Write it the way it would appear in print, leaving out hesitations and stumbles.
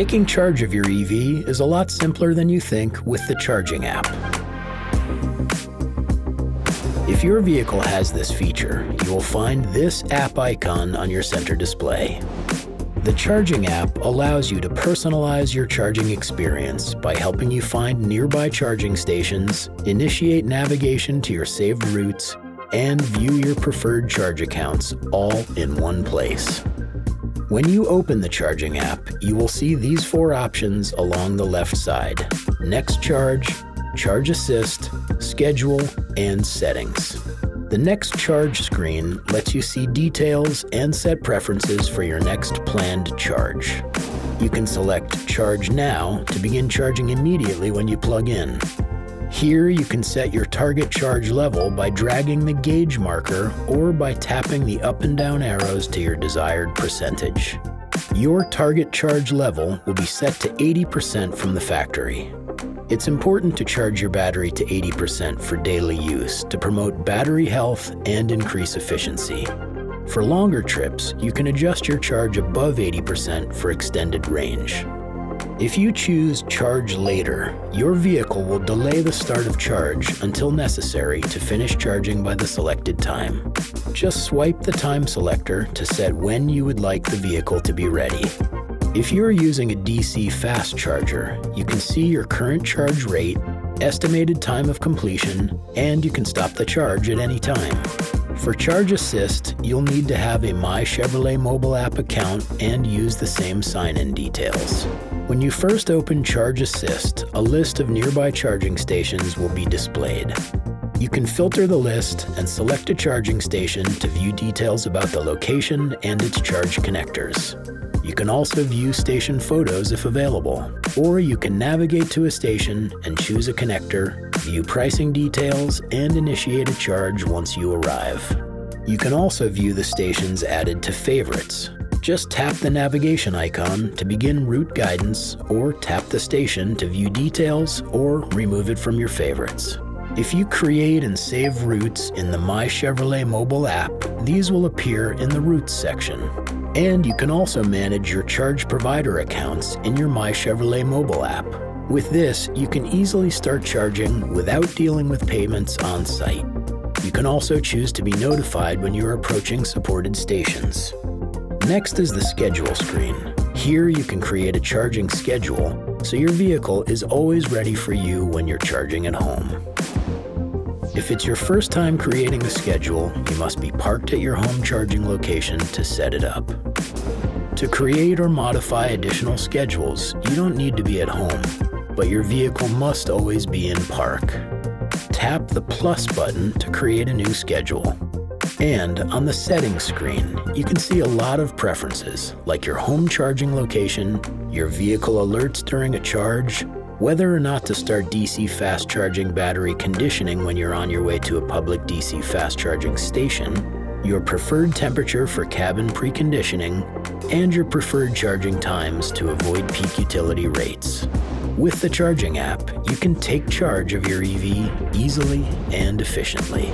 Taking charge of your EV is a lot simpler than you think with the Charging app. If your vehicle has this feature, you will find this app icon on your center display. The Charging app allows you to personalize your charging experience by helping you find nearby charging stations, initiate navigation to your saved routes, and view your preferred charge accounts all in one place. When you open the Charging app, you will see these 4 options along the left side: Next Charge, Charge Assist, Schedule, and Settings. The Next Charge screen lets you see details and set preferences for your next planned charge. You can select Charge Now to begin charging immediately when you plug in. Here you can set your target charge level by dragging the gauge marker or by tapping the up and down arrows to your desired percentage. Your target charge level will be set to 80% from the factory. It's important to charge your battery to 80% for daily use to promote battery health and increase efficiency. For longer trips, you can adjust your charge above 80% for extended range. If you choose Charge Later, your vehicle will delay the start of charge until necessary to finish charging by the selected time. Just swipe the time selector to set when you would like the vehicle to be ready. If you're using a DC fast charger, you can see your current charge rate, estimated time of completion, and you can stop the charge at any time. For Charge Assist, you'll need to have a My Chevrolet mobile app account and use the same sign-in details. When you first open Charge Assist, a list of nearby charging stations will be displayed. You can filter the list and select a charging station to view details about the location and its charge connectors. You can also view station photos if available, or you can navigate to a station and choose a connector, view pricing details, and initiate a charge once you arrive. You can also view the stations added to favorites. Just tap the navigation icon to begin route guidance, or tap the station to view details or remove it from your favorites. If you create and save routes in the My Chevrolet mobile app, these will appear in the Routes section. And you can also manage your charge provider accounts in your My Chevrolet mobile app. With this, you can easily start charging without dealing with payments on site. You can also choose to be notified when you're approaching supported stations. Next is the Schedule screen. Here you can create a charging schedule so your vehicle is always ready for you when you're charging at home. If it's your first time creating the schedule, you must be parked at your home charging location to set it up. To create or modify additional schedules, you don't need to be at home, but your vehicle must always be in park. Tap the plus button to create a new schedule. And on the settings screen, you can see a lot of preferences, like your home charging location, your vehicle alerts during a charge, whether or not to start DC fast charging battery conditioning when you're on your way to a public DC fast charging station, your preferred temperature for cabin preconditioning, and your preferred charging times to avoid peak utility rates. With the Charging app, you can take charge of your EV easily and efficiently.